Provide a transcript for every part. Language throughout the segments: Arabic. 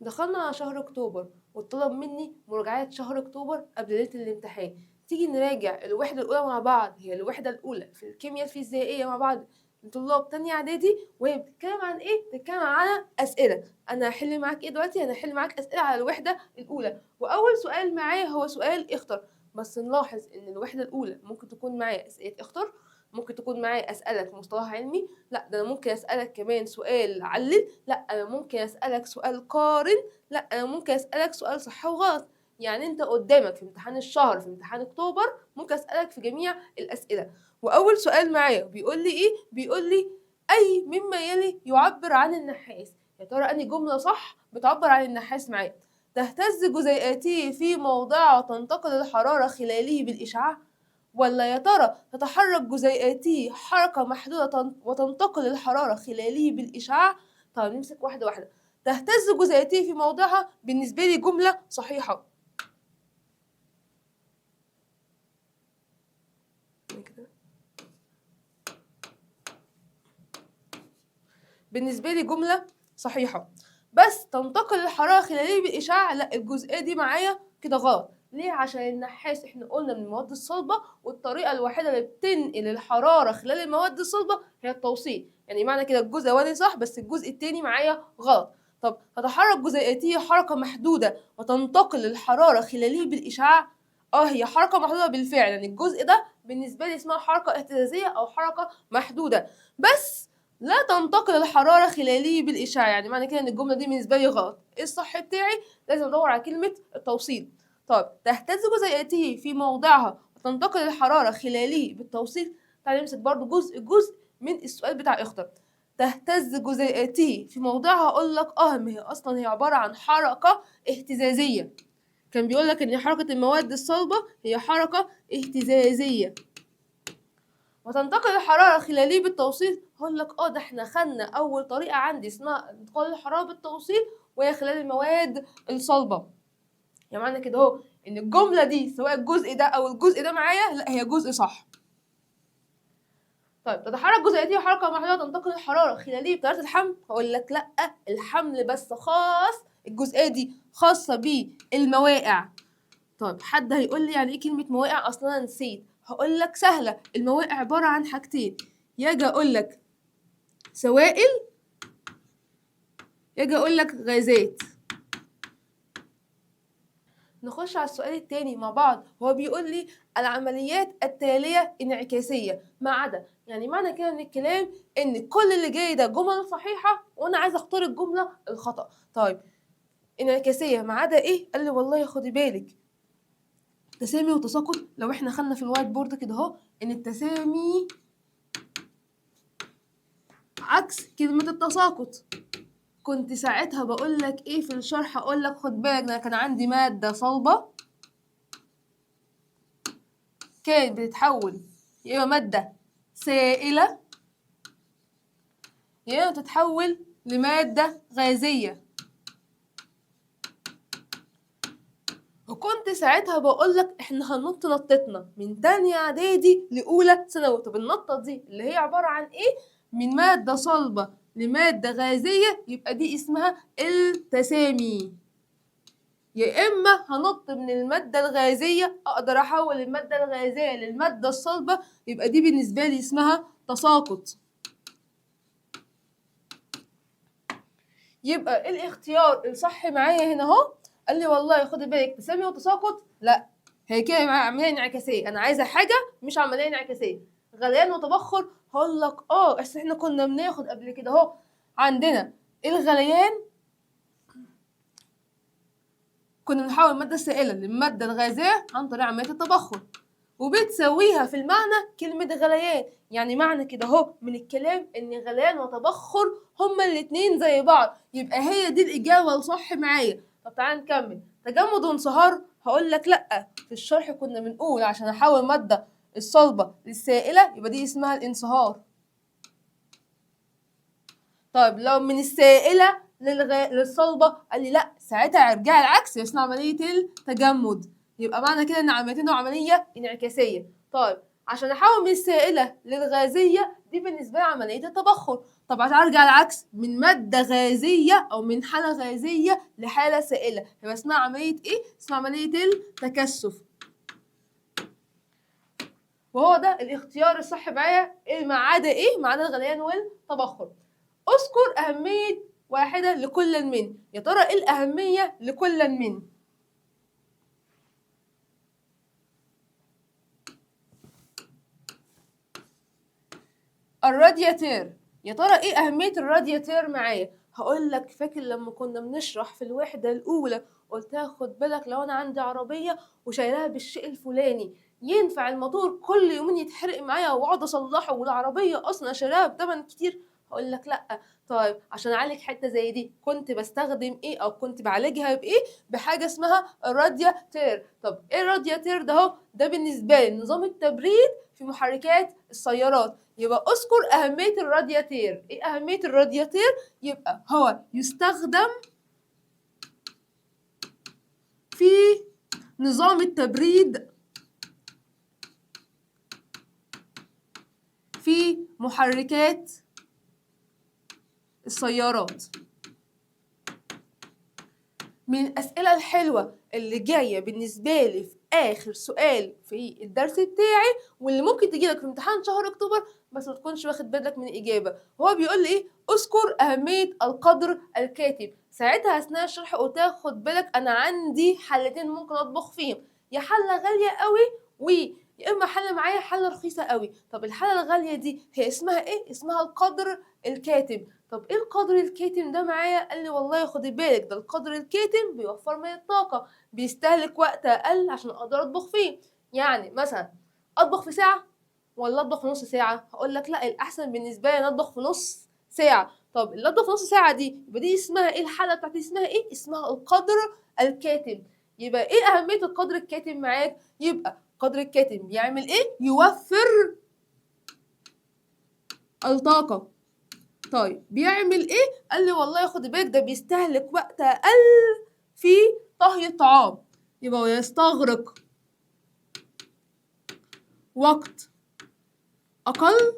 دخلنا على شهر أكتوبر واتطلب مني مراجعات شهر أكتوبر قبل ليلة الامتحان. تيجي نراجع الوحدة الأولى مع بعض، هي الوحدة الأولى في الكيمياء الفيزيائية مع بعض لطلاب تانية إعدادي، وهي بتتكلم عن إيه؟ بتتكلم على أسئلة. أنا هحل معاك إيه دلوقتي؟ أنا هحل معاك أسئلة على الوحدة الأولى، وأول سؤال معايا هو سؤال اختر. بس نلاحظ إن الوحدة الأولى ممكن تكون معايا أسئلة اختر، ممكن تكون معايا أسئلة في مصطلح علمي، لا ده أنا ممكن أسألك كمان سؤال علل، لا أنا ممكن أسألك سؤال قارن، لا أنا ممكن أسألك سؤال صح وغلط. يعني أنت قدامك في امتحان الشهر، في امتحان أكتوبر، ممكن أسألك في جميع الأسئلة. وأول سؤال معايا بيقول لي إيه؟ بيقول لي أي مما يلي يعبر عن النحاس. يا ترى أنهي جملة صح بتعبر عن النحاس معايا؟ تهتز جزيئاته في موضعه وتنتقل الحرارة خلاله بالإشعاع، ولا يا ترى تتحرك جزيئاته حركة محدودة وتنتقل الحرارة خلاله بالإشعاع؟ طب نمسك واحدة واحدة. تهتز جزيئاته في موضعها بالنسبة لي جملة صحيحة. بالنسبة لي جملة صحيحة. بس تنتقل الحرارة خلالية بالإشعاع، لا الجزئية دي معايا كده غلط. ليه؟ عشان النحاس احنا قلنا من المواد الصلبة، والطريقة الوحيدة اللي بتنقل الحرارة خلال المواد الصلبة هي التوصيل. يعني معنى كده الجزء الأولاني صح بس الجزء التاني معايا غلط. طب تتحرك جزيئاتية حركة محدودة وتنتقل الحرارة خلاليه بالإشعاع. هي حركة محدودة بالفعل، يعني الجزء ده بالنسبة لي اسمها حركة اهتزازية أو حركة محدودة، بس لا تنتقل الحرارة خلاليه بالإشعاع. يعني معنى كده إن الجملة دي بالنسبة لي غلط. إيه الصح بتاعي؟ لازم أدور على كلمة التوصيل. طب تهتز جزيئاته في موضعها وتنتقل الحرارة خلاليه بالتوصيل. تعالى نمسك برضو جزء من السؤال بتاع اختر. تهتز جزيئاته في موضعها، أقول لك ما هي أصلا هي عبارة عن حركة اهتزازية. كان بيقول لك إن حركة المواد الصلبة هي حركة اهتزازية. وتنتقل الحرارة خلاليه بالتوصيل، هقول لك ده احنا خدنا أول طريقة عندي اسمها انتقال الحرارة بالتوصيل، وهي خلال المواد الصلبة. يعني معنى كده اهو إن الجملة دي سواء الجزء ده أو الجزء ده معايا لا هي جزء صح. طيب تتحرك جزيئتي حركة محدودة تنتقل الحرارة خلاليه بطريقة الحمل، هقول لك لا الحمل بس خاص، الجزئية دي خاصة بالمواقع. طيب حد هيقول لي يعني ايه كلمة مواقع؟ اصلا انا نسيت. هقول لك سهلة، المواقع عبارة عن حاجتين، ياجي اقول لك سوائل، ياجي اقول لك غازات. نخش على السؤال التاني مع بعض. هو بيقول لي العمليات التالية انعكاسية ما عدا، يعني معنى كده من الكلام ان كل اللي جاي ده جمل صحيحة وانا عايزة اختار الجملة الخطأ. طيب انعكاسية ما عدا ايه؟ قال لي والله خدي بالك تسامي وتساقط. لو احنا خدنا في الوايت بورد كده اهو ان التسامي عكس كلمة التساقط، كنت ساعتها بقول لك ايه في الشرح؟ اقول لك خد بالك ده كان عندي مادة صلبة كانت بتتحول يا اما مادة سائلة يا اما تتحول لمادة غازية، وكنت ساعتها بقول لك احنا هننط نطتنا من تانية اعدادي لاولى ثانوي. طب النطة دي اللي هي عبارة عن ايه؟ من مادة صلبة لمادة غازية، يبقى دي اسمها التسامي. يا اما هنط من الماده الغازيه اقدر احول الماده الغازيه للماده الصلبه، يبقى دي بالنسبه لي اسمها تساقط. يبقى الاختيار الصح معايا هنا اهو. قال لي والله خدي بالك تسامي وتساقط لا، هي كده عمليه انعكاسيه. انا عايزه حاجه مش عمليه انعكاسيه. غليان وتبخر، هقول لك اصل احنا كنا بناخد قبل كده اهو عندنا الغليان كنا بنحول المادة السائلة للمادة الغازية عن طريق عملية التبخر، وبتساويها في المعنى كلمة غليان. يعني معنى كده اهو من الكلام ان غليان وتبخر هما الاتنين زي بعض، يبقى هي دي الإجابة الصح معايا. طب تعالى نكمل. تجمد وانصهار، هقول لك لأ، في الشرح كنا بنقول عشان أحول مادة الصلبة للسائلة يبقى دي اسمها الانصهار. طيب لو من السائلة للصلبة، قال لي لا ساعتها ارجع العكس اسمها عملية التجمد. يبقى معنى كده ان عمليتين عملية انعكاسية. طيب عشان احول من السائلة للغازية دي بالنسبه لي عمليه التبخر. طب هرجع العكس، من ماده غازيه او من حاله غازيه لحاله سائله، يبقى اسمها عمليه ايه؟ اسمها عمليه التكثف. وهو ده الاختيار الصح معايا، ما عدا ايه؟ ما عدا الغليان والتبخر. اذكر اهميه واحده لكل من. يا ترى ايه الاهميه لكل من؟ الرادياتير. يا ترى ايه اهميه الرادياتير معايا؟ هقول لك، فاكر لما كنا بنشرح في الوحده الاولى قلت لها خد بالك لو انا عندي عربيه وشايلها بالشيء الفلاني، ينفع الموتور كل يومين يتحرق معايا واقعد اصلحه والعربيه اصلا شايلها بتمن كتير؟ هقول لك لا. طيب عشان اعالج حته زي دي كنت بستخدم ايه او كنت بعالجها بايه؟ بحاجه اسمها الرادياتير. طب ايه الرادياتير ده؟ اهو ده بالنسبه لي نظام التبريد في محركات السيارات. يبقى اذكر اهميه الرادياتير. ايه اهميه الرادياتير؟ يبقى هو يستخدم في نظام التبريد في محركات السيارات. من الأسئلة الحلوة اللي جاية بالنسبة لي في آخر سؤال في الدرس بتاعي، واللي ممكن تجيلك في امتحان شهر أكتوبر بس ما تكونش واخد بالك من الإجابة. هو بيقول لي إيه؟ اذكر أهمية القدر الكاتب. ساعتها أثناء الشرح قلت لك خد بالك أنا عندي حلتين ممكن أطبخ فيهم، يا حلة غالية قوي يا إما حلة معايا حلة رخيصة قوي. طب الحلة الغالية دي هي اسمها إيه؟ اسمها القدر الكاتب. طب ايه القدر الكاتم ده معايا؟ قال لي والله خدي بالك ده القدر الكاتم بيوفر من الطاقة، بيستهلك وقت أقل عشان أقدر أطبخ فيه. يعني مثلا أطبخ في ساعة ولا أطبخ في نص ساعة؟ هقول لك لا، الأحسن بالنسبة لي أطبخ في نص ساعة. طب اللي أطبخ في نص ساعة دي يبقى دي اسمها إيه؟ الحالة بتاعتي اسمها إيه؟ اسمها القدر الكاتم. يبقى إيه أهمية القدر الكاتم معاك؟ يبقى قدر الكاتم بيعمل إيه؟ يوفر الطاقة. طيب بيعمل ايه؟ قال لي والله خد بالك ده بيستهلك وقت اقل في طهي الطعام، يبقى يستغرق وقت اقل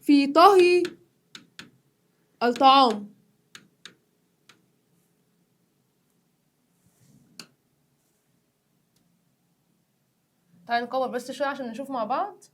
في طهي الطعام. تعالى نكبر بس شويه عشان نشوف مع بعض.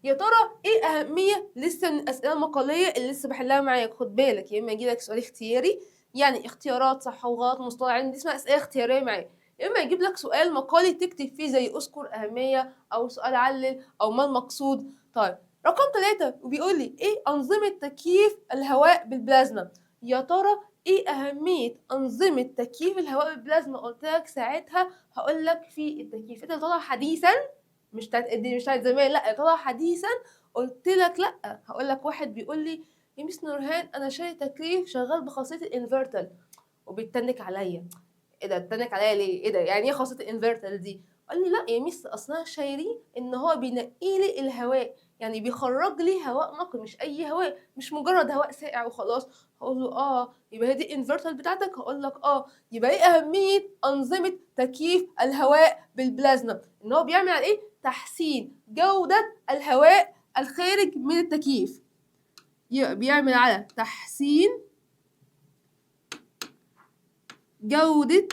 يا ترى ايه اهميه لسه من الاسئله المقاليه اللي لسه بحلها معاك؟ خد بالك يا اما يجيلك سؤال اختياري يعني اختيارات صح وغلط مصطلحين، دي اسمها اسئله اختياريه معاك، يا اما يجيب لك سؤال مقالي تكتب فيه زي اذكر اهميه او سؤال علل او ما المقصود. طيب رقم 3 وبيقول لي ايه انظمه تكييف الهواء بالبلازما. يا ترى ايه اهميه انظمه تكييف الهواء بالبلازما؟ قلت لك ساعتها هقول لك في التكييفات اللي طالعه حديثا، مش بتاعت زمان، لا طالعه حديثا. قلت لك لا. هقول لك واحد بيقول لي يا ميس نورهان انا شاري تكييف شغال بخاصيه الانفرتر وبيتنك عليا. ايه ده اتنك عليا ليه؟ ايه ده يعني ايه خاصيه الانفرتر دي؟ قال لي لا يا ميس اصلا شايريه ان هو بينقي لي الهواء، يعني بيخرج لي هواء نقي مش اي هواء، مش مجرد هواء ساقع وخلاص. هقول له اه يبقى هي دي الانفرتر بتاعتك؟ هقول لك اه. يبقى ايه اهميه انظمه تكييف الهواء بالبلازما؟ ان هو بيعمل على ايه؟ تحسين جوده الهواء الخارج من التكييف. يبقى بيعمل على تحسين جوده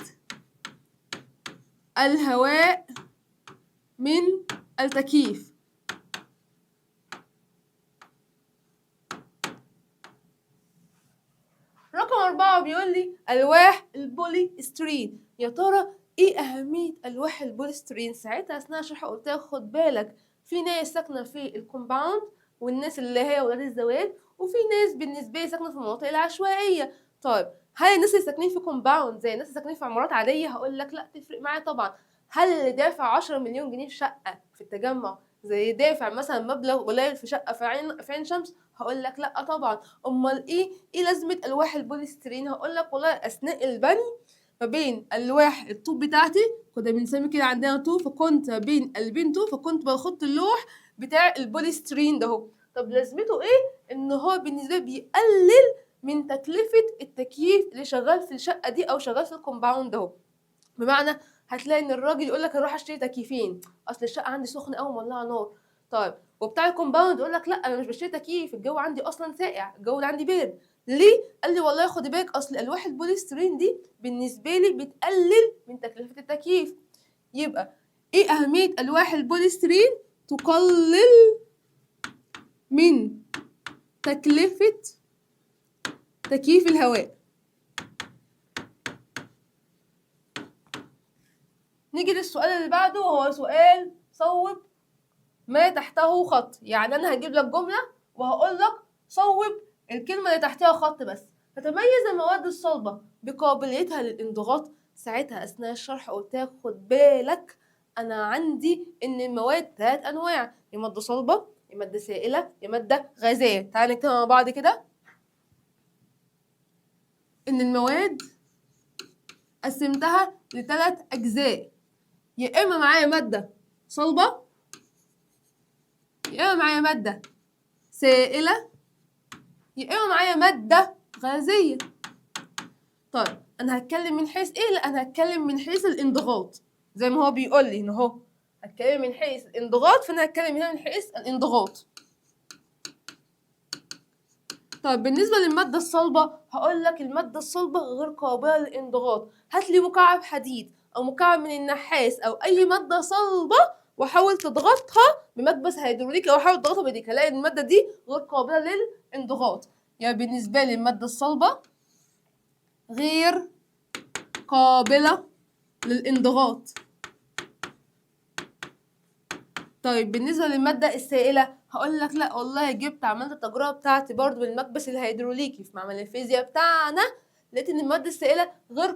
الهواء من التكييف. رقم 4 بيقول لي ألواح البوليسترين. يا ترى إيه أهمية ألواح البوليسترين؟ ساعتها أثناء الشرح قلت لك خد بالك في ناس ساكنة في الكومباوند والناس اللي هي ولاد الزواج، وفي ناس بالنسبة لي ساكنة في المناطق العشوائية. طيب هل الناس اللي ساكنين في كومباوند زي الناس اللي ساكنين في عمارات عادية؟ هقول لك لا، تفرق معايا طبعا. هل اللي دافع 10 مليون جنيه في شقة في التجمع زي دافع مثلا مبلغ قليل في شقة في عين شمس؟ هقول لك لا طبعا. امال ايه لازمه الواح البوليسترين؟ هقول لك والله اثناء البني ما بين الواح الطوب بتاعتي كنا بنسمي كده عندنا طوب، فكنت بين قلبين طوب فكنت بخط اللوح بتاع البوليسترين ده اهو. طب لازمته ايه؟ ان هو بالنسبه لي بيقلل من تكلفه التكييف اللي شغال في الشقه دي او شغال في الكومباوند اهو. بمعنى هتلاقي ان الراجل يقول لك اروح اشتري تكييفين، اصل الشقه عندي سخنه قوي مولعه نار. طيب وبتاع الكومباوند يقول لك لا انا مش بشتري تكييف، الجو عندي اصلا ساقع، الجو اللي عندي بارد. ليه؟ قال لي والله خدي بالك اصل الواح البوليسترين دي بالنسبه لي بتقلل من تكلفه التكييف. يبقى ايه اهميه الواح البوليسترين؟ تقلل من تكلفه تكييف الهواء. نيجي للسؤال اللي بعده وهو سؤال صوب ما تحته خط. يعني انا هجيب لك جمله وهقول لك صوب الكلمه اللي تحتها خط بس. تتميز المواد الصلبه بقابليتها للانضغاط. ساعتها اثناء الشرح قلت لك خد بالك انا عندي ان المواد 3 انواع، يا ماده صلبه يا ماده سائله يا ماده غازيه. تعالى نكتبها مع بعض كده. ان المواد قسمتها ل3 اجزاء، يا اما معايا ماده صلبه يا اما معايا ماده سائله يا اما معايا ماده غازيه. طيب انا هتكلم من حيث ايه؟ لا انا هتكلم من حيث الانضغاط زي ما هو بيقول لي هنا اهو، هتكلم من حيث الانضغاط، فانا هتكلم هنا من حيث الانضغاط. طيب بالنسبه للماده الصلبه هقول لك الماده الصلبه غير قابله للانضغاط. هات لي مكعب حديد او مكعب من النحاس او اي ماده صلبه وحاول تضغطها بمكبس هيدروليكي او حاول تضغطها بايديك، هلاقي الماده دي غير قابله للانضغاط. يعني بالنسبه لي الماده الصلبه غير قابله للانضغاط. طيب بالنسبه للماده السائله هقول لك لا والله جبت عملت التجربه بتاعتي برضو بالمكبس الهيدروليكي في معمل الفيزياء بتاعنا، لقيت ان الماده السائله غير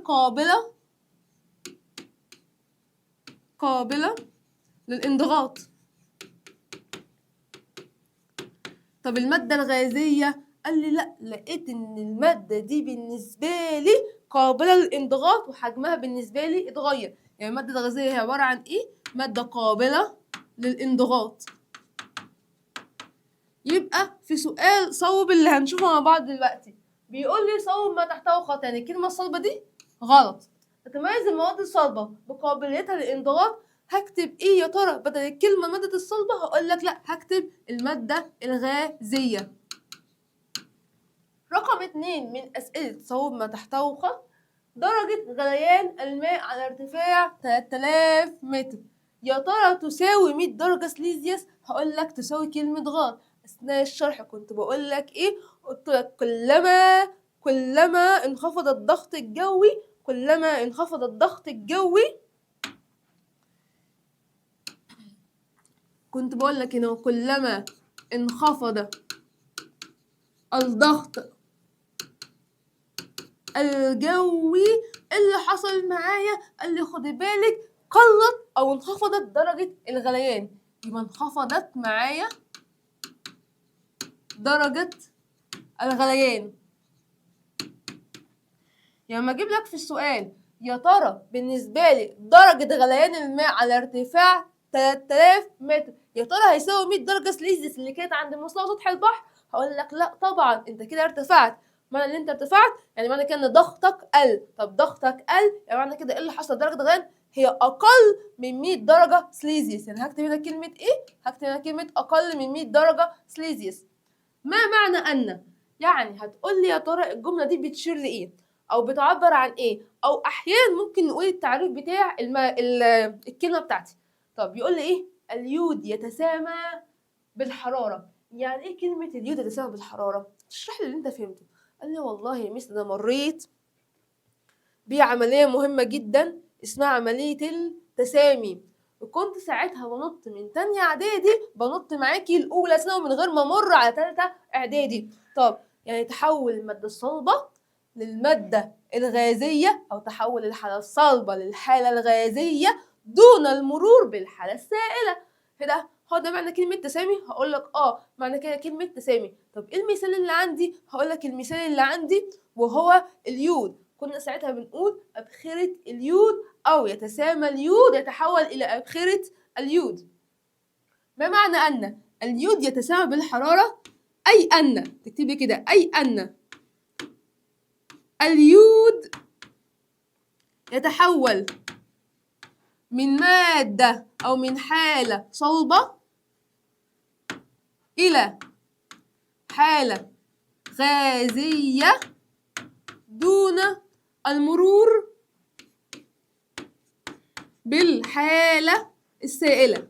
قابله للانضغاط. طب الماده الغازيه قال لي لا، لقيت ان الماده دي بالنسبه لي قابله للانضغاط وحجمها بالنسبه لي اتغير. يعني الماده الغازيه هي عباره عن ايه؟ ماده قابله للانضغاط. يبقى في سؤال صوب اللي هنشوفه مع بعض دلوقتي بيقول لي صوب ما تحته خط، يعني الكلمة الصلبة دي غلط. تتميز المواد الصلبة بقابليتها للانضغاط. هكتب ايه يا ترى بدل الكلمة مادة الصلبة؟ هقول لك لا هكتب المادة الغازية. رقم 2 من أسئلة صوب ما تحته خط، درجة غليان الماء على ارتفاع 3000 متر يا ترى تساوي 100 درجة سليزيوس؟ هقول لك تساوي كلمة غلط. أثناء الشرح كنت بقول لك إيه؟ قلت لك كلما انخفض الضغط الجوي، كلما انخفض الضغط الجوي، كنت بقول لك إنه كلما انخفض الضغط الجوي اللي حصل معايا قال لي خدي بالك قلت او انخفضت درجة الغليان. يبقى انخفضت معايا درجة الغليان. يعني لما اجيب لك في السؤال يا ترى بالنسبة لي درجة غليان الماء على ارتفاع 3000 متر يا ترى هيساوي 100 درجة سليزيوس اللي كانت عند مستوى سطح البحر؟ هقول لك لا طبعا انت كده ارتفعت. معنى ان انت ارتفعت يعني معنى كده ان ضغطك قل. طب ضغطك قل يعني معنى كده ايه اللي حصل؟ درجة غليان هي اقل من 100 درجة سليزيوس. يعني هكتب هنا كلمة ايه؟ هكتب هنا كلمة اقل من 100 درجة سليزيوس. ما معنى ان؟ يعني هتقول لي يا ترى الجملة دي بتشير لايه او بتعبر عن ايه، او احيانا ممكن نقول التعريف بتاع الكلمة بتاعتي. طب يقول لي ايه؟ اليود يتسامى بالحرارة. يعني ايه كلمة اليود يتسامى بالحرارة؟ اشرح لي اللي انت فهمته. قال لي والله يا مس انا مريت بعملية مهمة جدا اسمها عملية التسامي، وكنت ساعتها بنط من تانية اعدادي بنط معاكي الاولى ثانوي من غير ما امر على تالتة اعدادي. طب يعني تحول المادة الصلبة للمادة الغازية او تحول الحالة الصلبة للحالة الغازية دون المرور بالحالة السائلة. كده هو ده معنى كلمة تسامي؟ هقول لك معنى كده كلمة تسامي. طب ايه المثال اللي عندي؟ هقول لك المثال اللي عندي وهو اليود. كنا ساعتها بنقول أبخرة اليود أو يتسامى اليود يتحول إلى أبخرة اليود. ما معنى أن اليود يتسامى بالحرارة؟ أي أن تكتبي كده أي أن اليود يتحول من مادة أو من حالة صلبة إلى حالة غازية دون المرور بالحالة السائلة.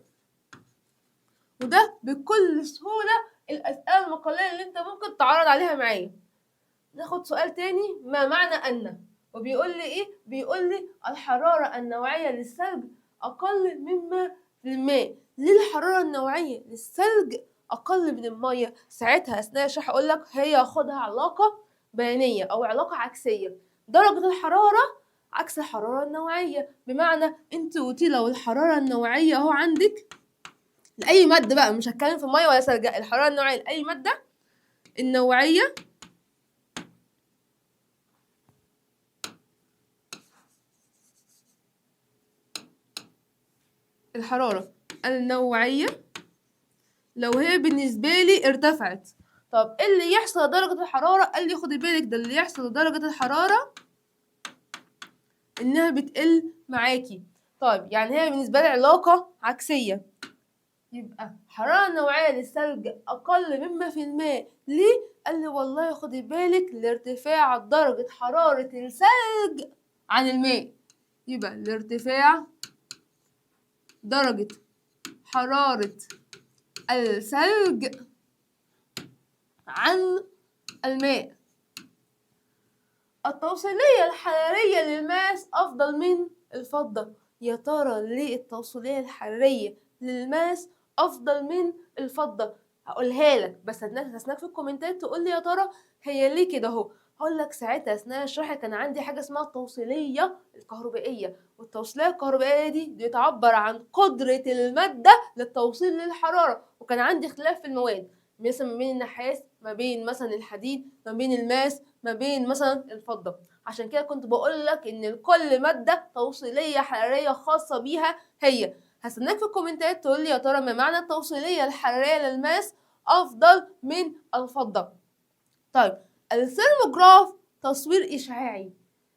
وده بكل سهولة الأسئلة المقالية اللي انت ممكن تعرض عليها معايا. ناخد سؤال تاني. ما معنى أن؟ وبيقول لي ايه؟ بيقول لي الحرارة النوعية للثلج أقل مما للماء. ليه الحرارة النوعية للثلج أقل من المية؟ ساعتها أثناء الشرح أقول لك هي خدها علاقة بيانية أو علاقة عكسية. درجة الحرارة عكس الحرارة النوعية، بمعنى انت قلتي لو الحرارة النوعية اهو عندك لأي مادة بقى، مش هتكلم في مية ولا ثلج، الحرارة النوعية لأي مادة، النوعية الحرارة النوعية لو هي بالنسبة لي ارتفعت، طب ايه اللي يحصل لدرجة الحرارة؟ قال لي خدي بالك ده اللي يحصل لدرجة الحرارة انها بتقل معاكي. طيب يعني هي بالنسبة لي علاقة عكسية، يبقى الحرارة النوعية للثلج أقل مما في الماء. ليه؟ قال لي والله خدي بالك لارتفاع درجة حرارة الثلج عن الماء. يبقى لارتفاع درجة حرارة الثلج عن الماء. التوصيلية الحرارية للماس أفضل من الفضة. يا ترى ليه التوصيلية الحرارية للماس أفضل من الفضة؟ هقولها لك، بس هستناك في الكومنتات تقول لي يا ترى هي ليه كده اهو. هقول لك ساعتها اثناء الشرح كان عندي حاجه اسمها التوصيليه الكهربائيه، والتوصيليه الكهربائيه دي بتعبر عن قدره الماده للتوصيل للحراره، وكان عندي اختلاف في المواد مثلا ما بين النحاس، ما بين مثلا الحديد، ما بين الماس، ما بين مثلا الفضه. عشان كده كنت بقول لك ان لكل ماده توصيليه حراريه خاصه بيها هي. هستناك في الكومنتات تقول لي يا ترى ما معنى التوصيليه الحراريه للماس افضل من الفضه. طيب الثيرموجراف تصوير اشعاعي.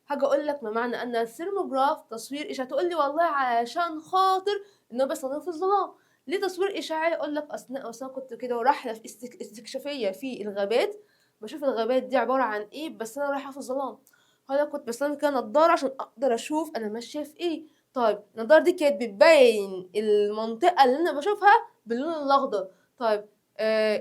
هاجي اقول لك ما معنى ان الثيرموجراف تصوير اشعاعي، تقول لي والله علشان خاطر انه بيستخدم في الظلام. ليه تصوير اشعاعي؟ اقول لك اصلا كنت كده رحله في استكشافيه في الغابات، بشوف الغابات دي عباره عن ايه، بس انا رايحه في الظلام. هذا كنت بستخدم كده نضاره عشان اقدر اشوف انا ماشيه في ايه. طيب النضاره دي كانت بتبين المنطقه اللي انا بشوفها باللون الاخضر. طيب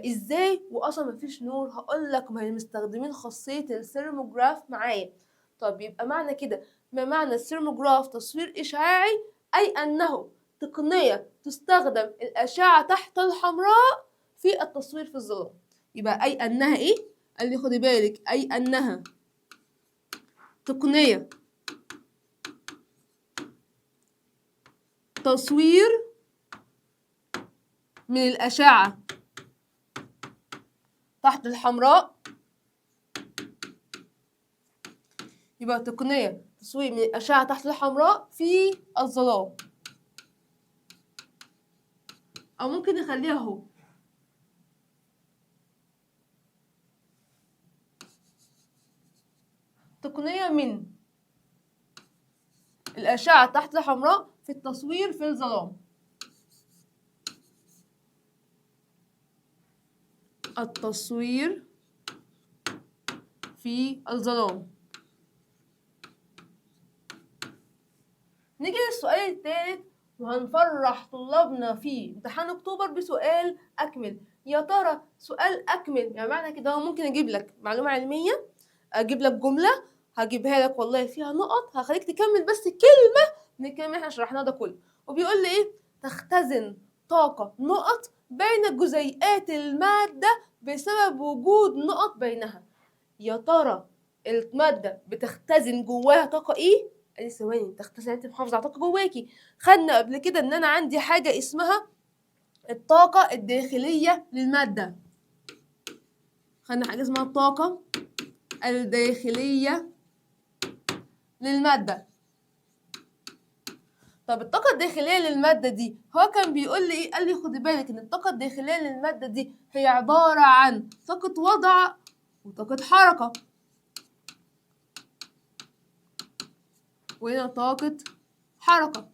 ازاي واصلا مفيش نور؟ هقول لك ما هي مستخدمين خاصيه الثيرموجراف معايا. طب يبقى معنى كده ما معنى الثيرموجراف تصوير اشعاعي؟ اي انه تقنيه تستخدم الاشعه تحت الحمراء في التصوير في الظلام. يبقى اي انها ايه؟ قال لي خدي بالك اي انها تقنيه تصوير من الاشعه تحت الحمراء. يبقى تقنية تصوير من الأشعة تحت الحمراء في الظلام، أو ممكن نخليها اهو تقنية من الأشعة تحت الحمراء في التصوير في الظلام. التصوير في الظلام. نيجي للسؤال الثالث، وهنفرح طلابنا في امتحان اكتوبر بسؤال اكمل. يا ترى سؤال اكمل يعني معنى كده هو ممكن اجيب لك معلومه علميه، اجيب لك جمله هجيبها لك والله فيها نقط هخليك تكمل بس كلمه من الكلام اللي احنا شرحناه ده كله. وبيقول لي ايه؟ تختزن طاقه نقط بين جزيئات الماده بسبب وجود نقط بينها. يا ترى المادة بتختزن جواها طاقة ايه؟ قال لي ثواني، تختزن انت محافظة على طاقة جواكي. خدنا قبل كده ان انا عندي حاجة اسمها الطاقة الداخلية للمادة. خدنا حاجة اسمها الطاقة الداخلية للمادة. طب الطاقة الداخلية للمادة دي هو كان بيقول لي ايه؟ قال لي خدي بالك ان الطاقة الداخلية للمادة دي هي عبارة عن طاقة وضع وطاقة حركة، وهنا طاقة حركة.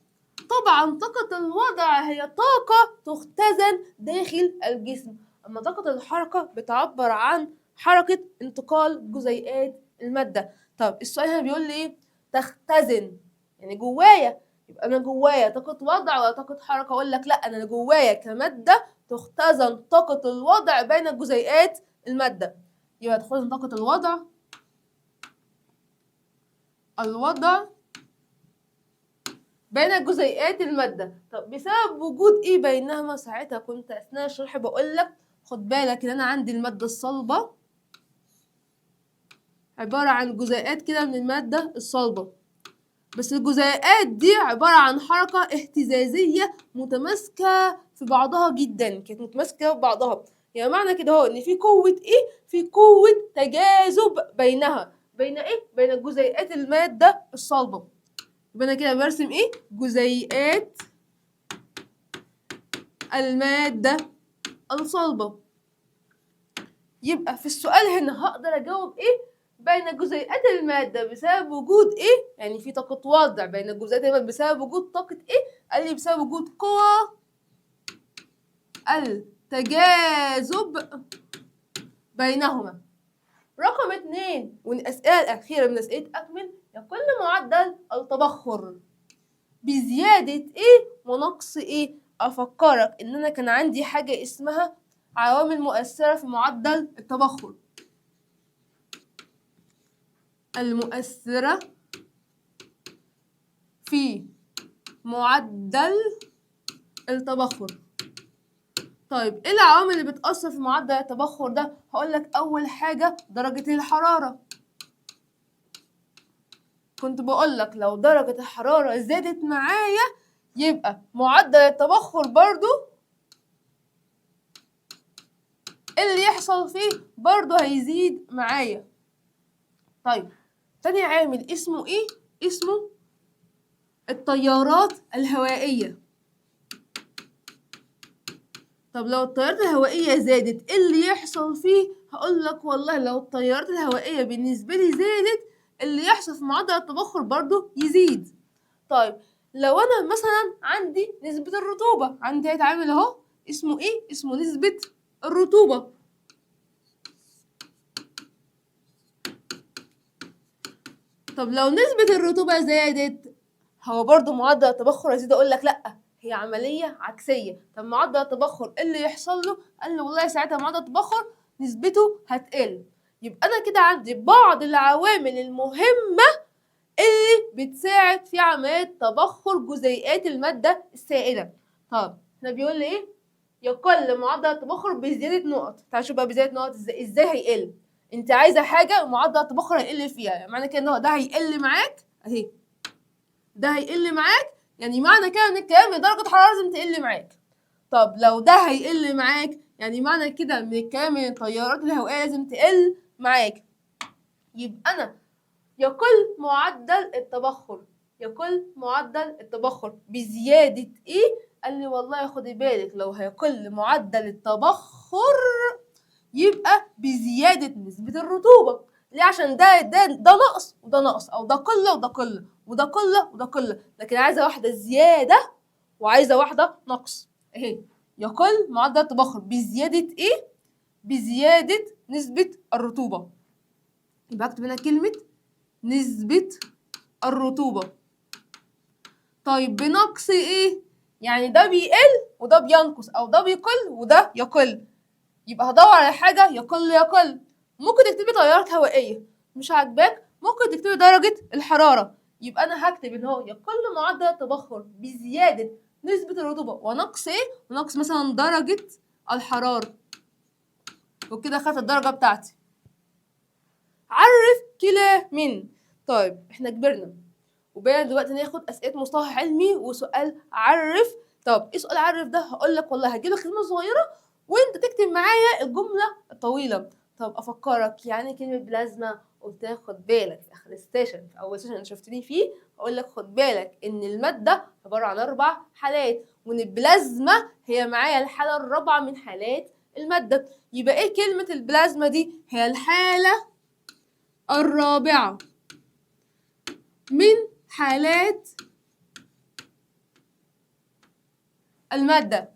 طبعا طاقة الوضع هي طاقة تختزن داخل الجسم، أما طاقة الحركة بتعبر عن حركة انتقال جزيئات المادة. طب السؤال هنا بيقول لي إيه؟ تختزن يعني جوايا، يبقى أنا جوايا طاقة وضع ولا طاقة حركة؟ أقول لك لأ، أنا جوايا كمادة تختزن طاقة الوضع بين جزيئات المادة. يبقى تختزن طاقة الوضع بين جزيئات المادة. طب بسبب وجود ايه بينهما؟ ساعتها كنت اثناء الشرح بقول لك خد بالك ان انا عندي المادة الصلبة عبارة عن جزيئات كده من المادة الصلبة، بس الجزيئات دي عبارة عن حركة اهتزازية متماسكة في بعضها جدا، كانت متماسكة في بعضها. يعني معنى كده هو ان في قوة ايه؟ في قوة تجاذب بينها، بين ايه؟ بين جزيئات المادة الصلبة. يبقى انا كده برسم ايه؟ جزيئات المادة الصلبة. يبقى في السؤال هنا هقدر اجاوب ايه؟ بين جزيئات المادة بسبب وجود ايه؟ يعني في طاقة وضع بين جزيئات المادة بسبب وجود طاقة ايه؟ قال لي بسبب وجود قوى التجاذب بينهما. رقم 2 والأسئلة الأخيرة من أسئلة أكمل، يقل معدل التبخر بزيادة ايه ونقص ايه؟ أفكرك إن أنا كان عندي حاجة اسمها عوامل مؤثرة في معدل التبخر. المؤثرة في معدل التبخر. طيب ايه العوامل اللي بتأثر في معدل التبخر ده؟ هقولك أول حاجة درجة الحرارة. كنت بقولك لو درجة الحرارة زادت معايا يبقى معدل التبخر برضو اللي يحصل فيه برضو هيزيد معايا. طيب تاني عامل اسمه ايه؟ اسمه التيارات الهوائية. طب لو التيارات الهوائية زادت ايه اللي يحصل فيه؟ هقولك والله لو التيارات الهوائية بالنسبة لي زادت اللي يحصل في معدل التبخر برضو يزيد. طيب لو انا مثلا عندي نسبة الرطوبة، عندي هيتعامل اهو اسمه ايه؟ اسمه نسبة الرطوبة. طب لو نسبة الرطوبة زادت هو برضو معدل التبخر يزيد؟ اقول لك لا، هي عملية عكسية. طب معدل التبخر ايه اللي يحصل له؟ قال له والله ساعتها معدل التبخر نسبته هتقل. يبقى انا كده عندي بعض العوامل المهمة اللي بتساعد في عملية تبخر جزيئات المادة السائلة. طب احنا بيقول لي ايه؟ يقل معدل التبخر بزيادة نقط. تعال شوف بقى بزيادة نقط ازاي هيقل. انت عايزة حاجة معدل التبخر هيقل فيها، يعني معنى كده ان هو ده هيقل معاك اهي، ده هيقل معاك، يعني معنى كده ان الكلام من درجة حرارة لازم تقل معاك. طب لو ده هيقل معاك يعني معنى كده من الكلام ان التيارات الهوائية لازم تقل معاك. يبقى انا يقل معدل التبخر، يقل معدل التبخر بزيادة ايه؟ قال لي والله خدي بالك لو هيقل معدل التبخر يبقى بزيادة نسبة الرطوبة. ليه؟ عشان ده نقص وده نقص، او ده قلة وده قلة وده قلة وده قلة، لكن عايزة واحدة زيادة وعايزة واحدة نقص اهي. يقل معدل التبخر بزيادة ايه؟ بزيادة نسبة الرطوبة. يبقى اكتب هنا كلمة نسبة الرطوبة. طيب بنقص ايه؟ يعني ده بيقل وده بينقص، او ده بيقل وده يقل. يبقى هدور على حاجة يقل. ممكن تكتبي تيارات هوائية، مش عاجباك ممكن تكتبي درجة الحرارة. يبقى انا هكتب ان هو يقل معدل التبخر بزيادة نسبة الرطوبة ونقص ايه؟ ونقص مثلا درجة الحرارة. وكده خدت الدرجة بتاعتي. عرف كلا من. طيب احنا كبرنا وبقينا دلوقتي ناخد اسئله مصطلح علمي وسؤال عرف. طب ايه سؤال عرف ده؟ هقول لك والله هجيب لك كلمه صغيره وانت تكتب معايا الجمله الطويله. طب افكرك يعني كلمه بلازما، قلت لك خد بالك في اخر السيشن، في اول سيشن شفتني فيه اقول لك خد بالك ان الماده عباره عن 4 حالات، وان البلازما هي معايا الحاله الرابعه من حالات الماده. يبقى ايه كلمه البلازما دي؟ هي الحاله الرابعه من حالات المادة.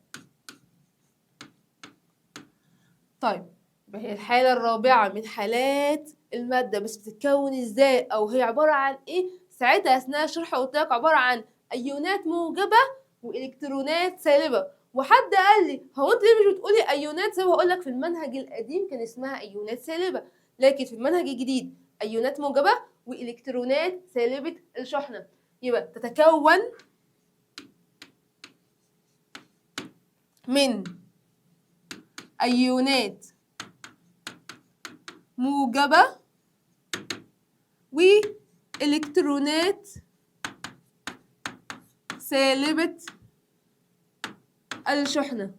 طيب هي الحالة الرابعة من حالات المادة، بس بتتكون ازاي او هي عبارة عن ايه؟ ساعتها اثناء الشرح قلت لك عبارة عن ايونات موجبة والكترونات سالبة. وحد قال لي هو انت ليه مش بتقولي ايونات سالبة؟ هقول لك في المنهج القديم كان اسمها ايونات سالبة، لكن في المنهج الجديد ايونات موجبة والكترونات سالبة الشحنة. يبقى تتكون من ايونات موجبة والكترونات سالبة الشحنة.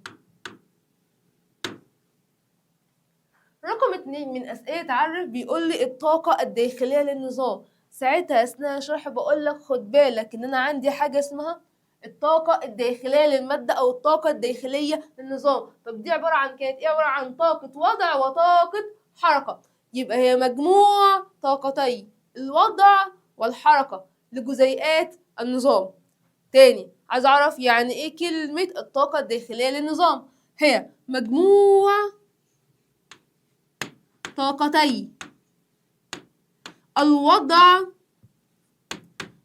رقم 2 من أسئلة عرف بيقول لي الطاقة الداخلية للنظام. ساعتها أثناء الشرح بقول لك خد بالك إن أنا عندي حاجة اسمها الطاقة الداخلية للمادة أو الطاقة الداخلية للنظام. طب دي عبارة عن كانت إيه؟ عبارة عن طاقة وضع وطاقة حركة. يبقى هي مجموع طاقتي الوضع والحركة لجزيئات النظام. تاني عايز أعرف يعني إيه كلمة الطاقة الداخلية للنظام؟ هي مجموع طاقتي الوضع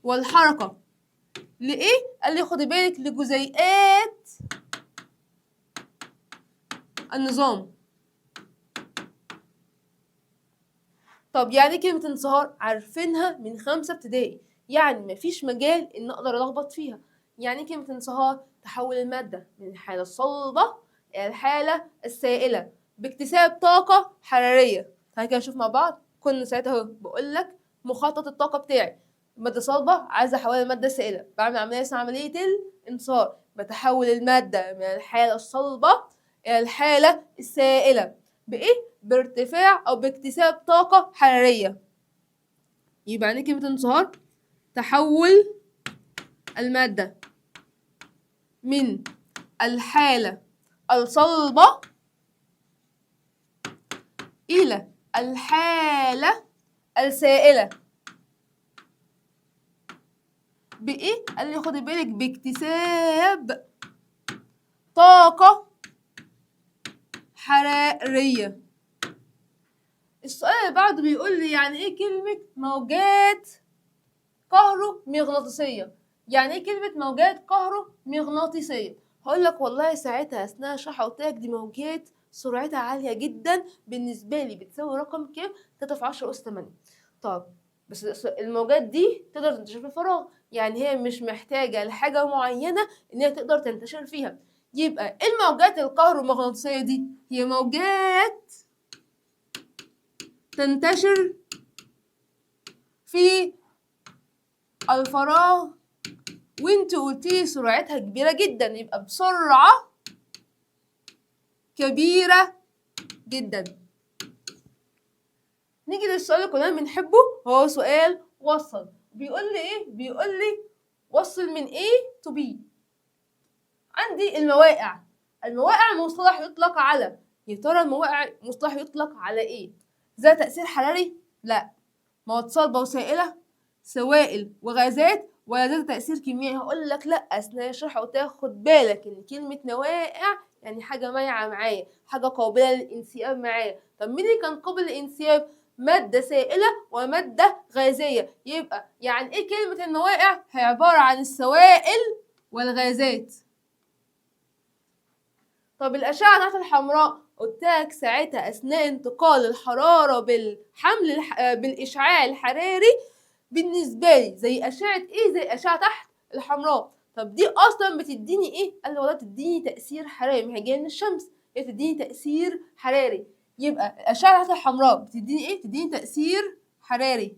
والحركة لإيه؟ قال لي خدي بالك لجزيئات النظام. طب يعني كلمة انصهار عارفينها من 5 ابتدائي، يعني مفيش مجال إن أقدر ألخبط فيها. يعني كلمة انصهار تحول المادة من الحالة الصلبة إلى الحالة السائلة باكتساب طاقة حرارية. تعالى كده نشوف مع بعض. كنا ساعتها اهو بقول لك مخطط الطاقة بتاعي مادة صلبة عايزة أحولها لمادة سائلة، بعمل عملية اسمها عملية الانصهار، بتحول المادة من الحالة الصلبة إلى الحالة السائلة بإيه؟ بارتفاع أو باكتساب طاقة حرارية. يبقى يعني كلمة انصهار تحول المادة من الحالة الصلبة إلى الحالة السائلة بإيه؟ قال لي خدي بالك باكتساب طاقة حرارية. السؤال اللي بعده بيقول لي يعني إيه كلمة موجات كهرومغناطيسية؟ يعني إيه كلمة موجات كهرومغناطيسية؟ هقول لك والله ساعتها أثناء الشرح قلت لك دي موجات سرعتها عالية جدا، بالنسبة لي بتساوي رقم كام؟ 3 في 10 أس 8. طب بس الموجات دي تقدر تنتشر في الفراغ، يعني هي مش محتاجة لحاجة معينة إن هي تقدر تنتشر فيها. يبقى الموجات الكهرومغناطيسية دي هي موجات تنتشر في الفراغ، وانت قلتي سرعتها كبيرة جدا، يبقى بسرعة كبيرة جدا. نيجي للسؤال اللي كلنا بنحبه، هو سؤال وصل. بيقول لي ايه؟ بيقول لي وصل من A to B. عندي المواقع. المواقع مصطلح يطلق على، يا ترى المواقع مصطلح يطلق على ايه؟ ذات تأثير حراري؟ لا. مواد صلبة وسائلة؟ سوائل وغازات؟ ولا ذات تأثير كيميائي؟ هقول لك لا. أثناء الشرح قلت لك خد بالك إن كلمة نواقع يعني حاجة مايعة معايا، حاجة قابلة للانسياب معايا. طب مين اللي كان قابل للانسياب؟ مادة سائلة ومادة غازية. يبقى يعني إيه كلمة النواقع؟ هي عبارة عن السوائل والغازات. طب الأشعة تحت الحمراء قلت لك ساعتها أثناء انتقال الحرارة بالإشعاع الحراري بالنسبة لي زي أشعة إيه؟ زي أشعة تحت الحمراء. طب دي أصلا بتديني إيه؟ قال لي والله بتديني تأثير حراري، ما هي جاية من الشمس، هي بتديني تأثير حراري. يبقى الأشعة تحت الحمراء بتديني إيه؟ بتديني تأثير حراري.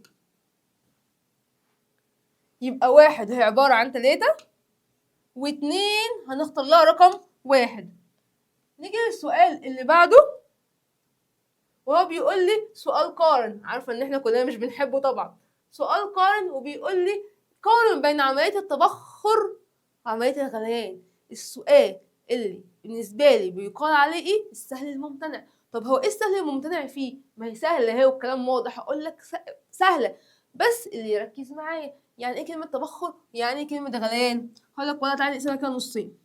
يبقى 1 هي عبارة عن 3 و2 هنختار لها رقم 1. نيجي للسؤال اللي بعده وهو بيقول لي سؤال قارن. عارفه ان احنا كلنا مش بنحبه طبعا. سؤال قارن وبيقول لي قارن بين عمليه التبخر وعمليه الغليان. السؤال اللي بالنسبه لي بيقال عليه ايه؟ السهل الممتنع. طب هو ايه السهل الممتنع فيه؟ ما هي سهله اهي والكلام واضح. اقول لك سهله، بس اللي يركز معايا يعني ايه كلمه تبخر يعني ايه كلمه غليان. هقول لك والله تعالى نقسمها كده نصين.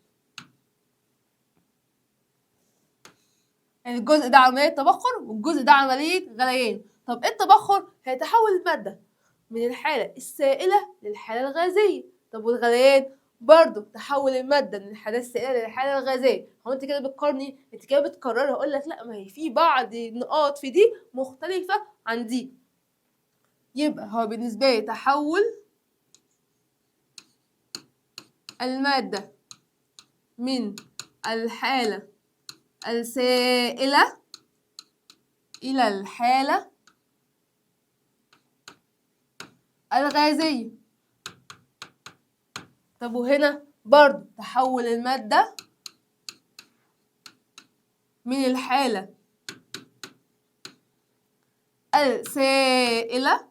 يعني الجزء ده عملية تبخر والجزء ده عملية غليان. طب ايه التبخر؟ هيتحول المادة من الحالة السائلة للحالة الغازية. طب والغليان؟ برضه تحول المادة من الحالة السائلة للحالة الغازية. هو انت كده بتقارني؟ انت كده بتكرري. هقول لك لا، ما هي في بعض النقاط في دي مختلفة عن دي. يبقى هو بالنسبة لي تحول المادة من الحالة السائلة إلى الحالة الغازية. طب وهنا برضه تحول المادة من الحالة السائلة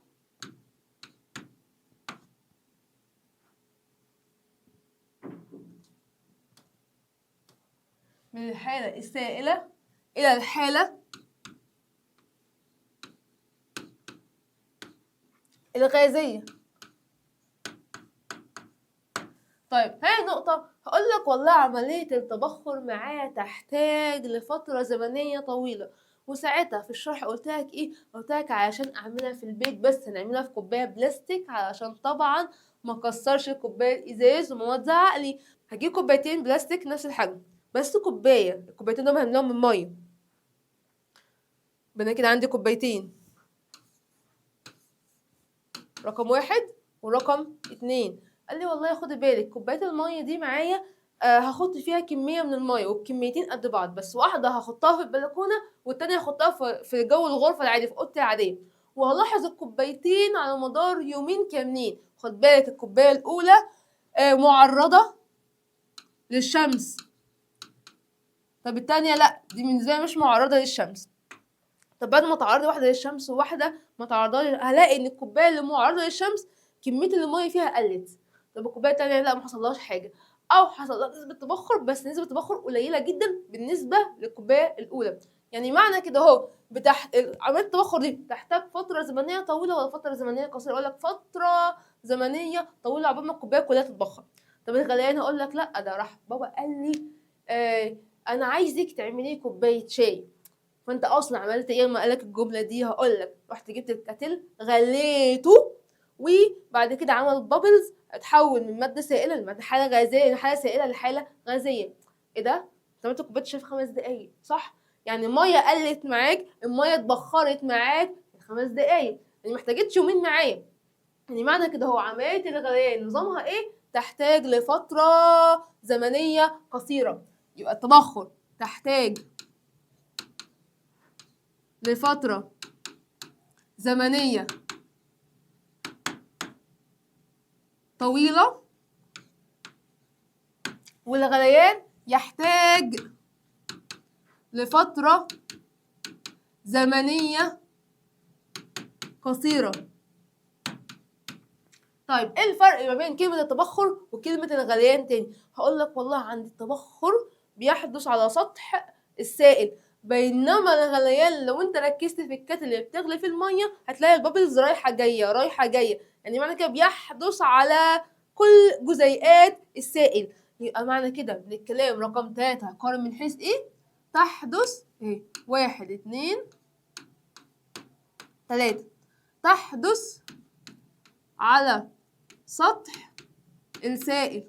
من الحالة السائلة إلى الحالة الغازية. طيب هاي نقطة هقول لك والله عملية التبخر معايا تحتاج لفترة زمنية طويلة، وساعتها في الشرح قلت لك ايه؟ قلت لك علشان اعملها في البيت بس هنعملها في كوباية بلاستيك، علشان طبعا ما كسرش الكوباية ازاز وما تزعق لي. هجيب كوبايتين بلاستيك نفس الحجم، بس الكوبايتين دول هنملاهم من مية. يبقى انا كده عندي كوبايتين، رقم 1 ورقم 2. قال لي والله خدي بالك كوبايه الميه دي معايا هحط فيها كميه من الميه، والكميتين قد بعض، بس واحده هحطها في البلكونه والتانيه هحطها في جو الغرفه العادي، في اوضتي العاديه. وهلاحظ الكوبايتين على مدار يومين كاملين. خد بالك الكوبايه الاولى معرضه للشمس، طب التانيه لا، دي بالنسبه لي مش معرضه للشمس. طب بعد ما تعرض واحده للشمس وواحده ما تعرضهاش، هلاقي ان الكوبايه اللي معرضه للشمس كميه الميه فيها قلت. طب الكوبايه التانيه لا، ما حصلهاش حاجه، او حصل لها نسبه تبخر بس نسبه تبخر قليله جدا بالنسبه للكوبايه الاولى. يعني معنى كده اهو عمليه التبخر دي تحتاج فتره زمنيه طويله ولا فتره زمنيه قصيره؟ اقول لك فتره زمنيه طويله عقبال ما الكوبايه كلها تتبخر. طب الغليان هقول لك لا، ده راح بابا قال لي انا عايزك تعملي كوبايه شاي. فانت اصلا عملت ايه لما قالك الجمله دي؟ هقول لك رحت جبت الكاتل غليته، وبعد كده عمل بابلز، اتحول من ماده سائله لماده حاله غازيه، من حاله سائله لحاله غازيه. ايه ده؟ انت عملت كوبايه شاي في 5 دقايق، صح؟ يعني الميه قلت معاك، الميه اتبخرت معاك في 5 دقايق، يعني محتاجتش يومين معايا. يعني معنى كده هو عمليه الغليان نظامها ايه؟ تحتاج لفتره زمنيه قصيره. يبقى التبخر تحتاج لفترة زمنية طويلة، والغليان يحتاج لفترة زمنية قصيرة. طيب ايه الفرق ما بين كلمة التبخر وكلمة الغليان تاني؟ هقول لك والله عند التبخر بيحدث على سطح السائل، بينما الغليان لو انت ركزت في الكاتل اللي بتغلي في الميه هتلاقي البابلز رايحه جايه رايحه جايه. يعني معنى كده بيحدث على كل جزيئات السائل. يبقى معنى كده من الكلام رقم 3 هقارن من حيث ايه؟ تحدث ايه؟ 1 2 3 تحدث على سطح السائل.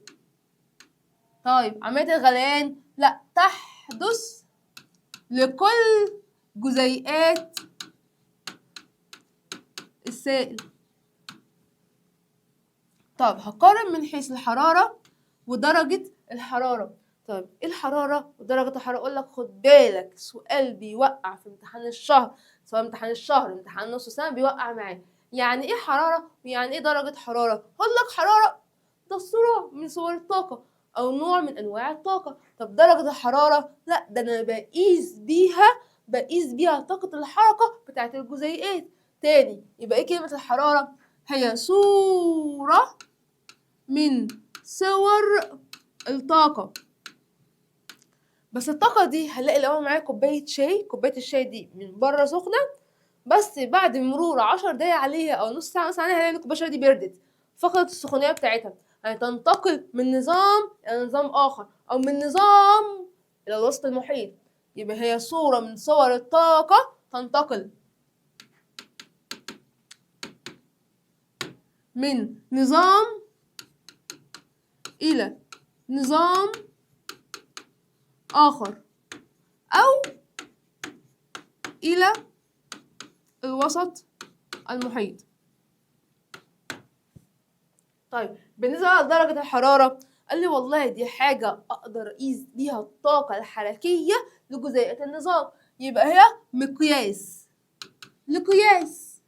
طيب عملية الغليان لا، تحدث لكل جزيئات السائل. طب هقارن من حيث الحرارة ودرجة الحرارة. طيب ايه الحرارة ودرجة الحرارة؟ اقول لك خد بالك سؤال بيوقع في امتحان الشهر، سواء امتحان الشهر امتحان نص سنة بيوقع معاه. يعني ايه حرارة ويعني ايه درجة حرارة؟ اقول لك حرارة ده صورة من صور الطاقة او نوع من انواع الطاقة. طب درجة الحرارة لا، ده انا بقيس بيها طاقة الحركة بتاعت الجزيئات. تاني يبقى ايه كلمة الحرارة؟ هي صورة من صور الطاقة. بس الطاقة دي هنلاقي لو انا معايا كوباية شاي، كوباية الشاي دي من بره سخنة، بس بعد مرور 10 دقايق عليها او نص ساعة مثلا عليها هنلاقي ان كوباية الشاي دي بردت، فقدت السخونية بتاعتها. يعني تنتقل من نظام الى نظام اخر، او من نظام الى الوسط المحيط. يبقى هي صورة من صور الطاقة تنتقل من نظام إلى نظام آخر أو إلى الوسط المحيط. طيب بالنسبة لدرجة الحرارة، قال لي والله دي حاجة أقدر أقيس بيها الطاقة الحركية لجزيئات النظام، يبقى هي مقياس لقياس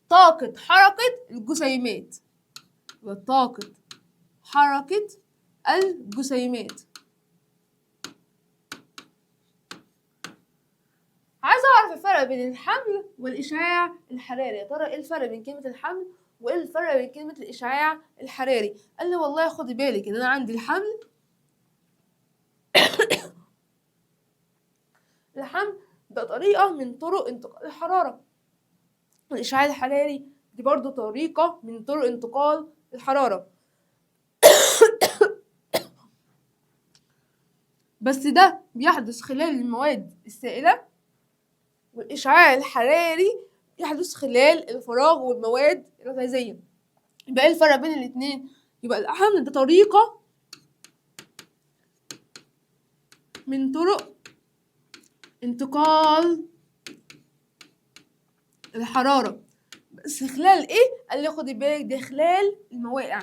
طاقة حركة الجسيمات. وطاقة حركة الجسيمات. عايزة أعرف الفرق بين الحمل والإشعاع الحراري. يا ترى إيه الفرق بين كلمة الحمل وإيه الفرق بين كلمة الإشعاع الحراري؟ قال لي والله خدي بالك إن أنا عندي الحمل الحمل ده طريقة من طرق انتقال الحرارة، والإشعاع الحراري دي برضو طريقة من طرق انتقال الحرارة. بس ده بيحدث خلال المواد السائلة، والإشعاع الحراري يحدث خلال الفراغ والمواد الغازية. يبقى ايه الفرق بين الاتنين؟ يبقى الحمل ده طريقة من طرق انتقال الحرارة، بس خلال ايه؟ قال لي خدي بالك ده خلال المواقع.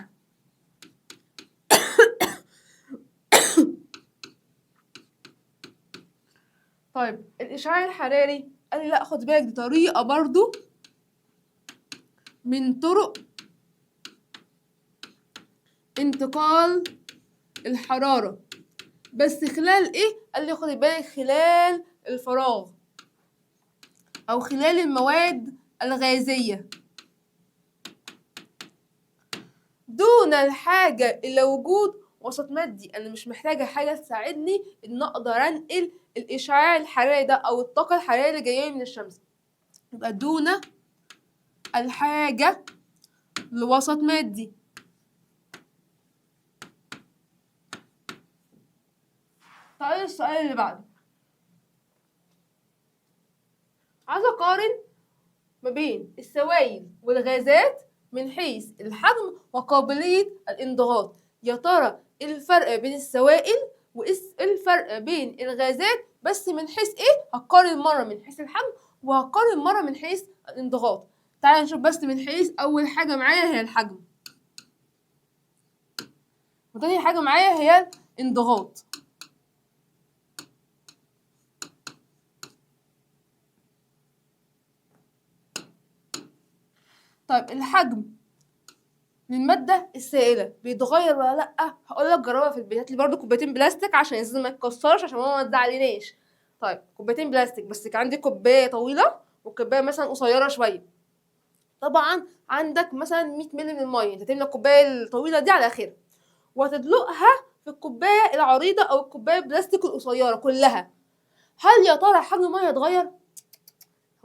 طيب الإشعاع الحراري قال لي لا خدي بالك دي طريقة برضو من طرق انتقال الحرارة، بس خلال ايه؟ قال لي خدي بالك خلال الفراغ أو خلال المواد الغازية دون الحاجة إلى وجود وسط مادي. أنا مش محتاجة حاجة تساعدني إن أقدر أنقل الإشعاع الحراري ده أو الطاقة الحرارية اللي جاية من الشمس. يبقى دون الحاجة لوسط مادي. طيب السؤال اللي بعده، عايزة أقارن ما بين السوائل والغازات من حيث الحجم وقابلية الانضغاط. يا ترى إيه الفرق بين السوائل وإيه الفرق بين الغازات، بس من حيث إيه؟ هقارن مرة من حيث الحجم وهقارن مرة من حيث الانضغاط. تعالى نشوف بس من حيث أول حاجة معايا هي الحجم، وتاني حاجة معايا هي الانضغاط. طيب الحجم للمادة السائلة بيتغير ولا لأ؟ هقولك جربها في البيت. هاتلي برضه كوبايتين بلاستيك عشان الازاز ما يتكسرش عشان ماما ما تزعلناش. طيب كوبايتين بلاستيك، بس كان عندي كوباية طويلة وكوباية مثلا قصيرة شوية. طبعا عندك مثلا 100 مللي من المية، انت تملى الكوباية الطويلة دي على آخرها وهتدلقها في الكوباية العريضة أو الكوباية البلاستيك القصيرة كلها. هل يا ترى حجم المية اتغير؟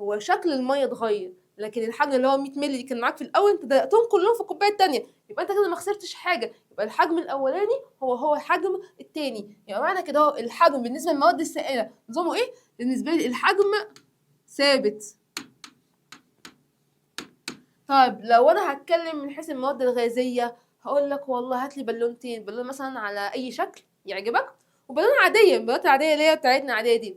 هو شكل الميه اتغير، لكن الحجم اللي هو 100 مللي اللي كان معاك في الاول انت دلقتهم كلهم في الكوبايه التانية، يبقى انت كده ما خسرتش حاجه. يبقى الحجم الاولاني هو الحجم التاني. يعني معنى كده اهو الحجم بالنسبه للمواد السائله نظامه ايه؟ بالنسبه لي الحجم ثابت. طيب لو انا هتكلم من حيث المواد الغازيه، هقول لك والله هات لي بالونتين، بالون مثلا على اي شكل يعجبك وبالونه عاديه، البالونات العاديه اللي هي بتاعتنا عاديه دي،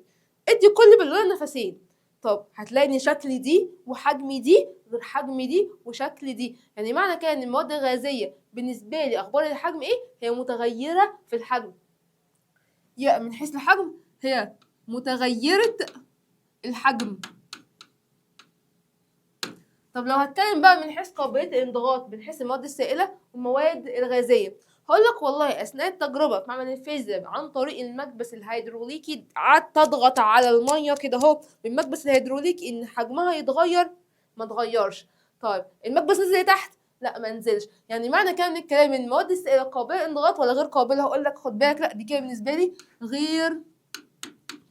ادي كل بالونه نفسين. طب هتلاقي ان شكل دي وحجم دي غير حجم دي وشكل دي. يعني معنى كده ان المواد الغازيه بالنسبه لي اخبار الحجم ايه؟ هي متغيره في الحجم. يبقى من حيث الحجم هي متغيره الحجم. طب لو هتكلم بقى من حيث قابلية الانضغاط من حيث المواد السائلة والمواد الغازية، هقول لك والله أثناء التجربة في معمل الفيزياء عن طريق المكبس الهيدروليكي قعدت تضغط على المية كده اهو بالمكبس الهيدروليكي إن حجمها يتغير، ما اتغيرش. طيب المكبس نزل تحت؟ لا ما نزلش. يعني معنى كده من الكلام ان المواد السائلة قابلة للانضغاط ولا غير قابلة؟ هقول لك خد بالك لا دي كده بالنسبة لي غير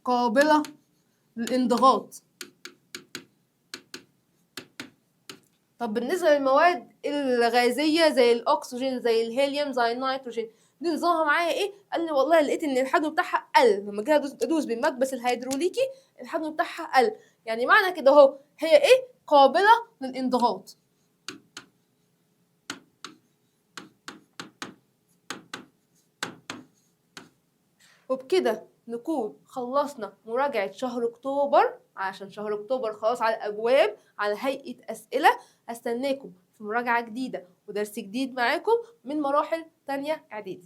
قابلة للانضغاط. طب بالنسبة للمواد الغازية زي الأكسجين زي الهيليوم زي النيتروجين، دي نظامها معايا ايه؟ قال لي والله لقيت ان الحجم بتاعها قل لما جيت ادوس بالمكبس الهيدروليكي، الحجم بتاعها قل. يعني معنى كده اهو هي ايه؟ قابله للانضغاط. وبكده نكون خلصنا مراجعة شهر أكتوبر، عشان شهر أكتوبر خلاص على الأبواب، على هيئة أسئلة. هستناكم في مراجعة جديدة ودرس جديد معاكم من مراحل تانية إعدادي.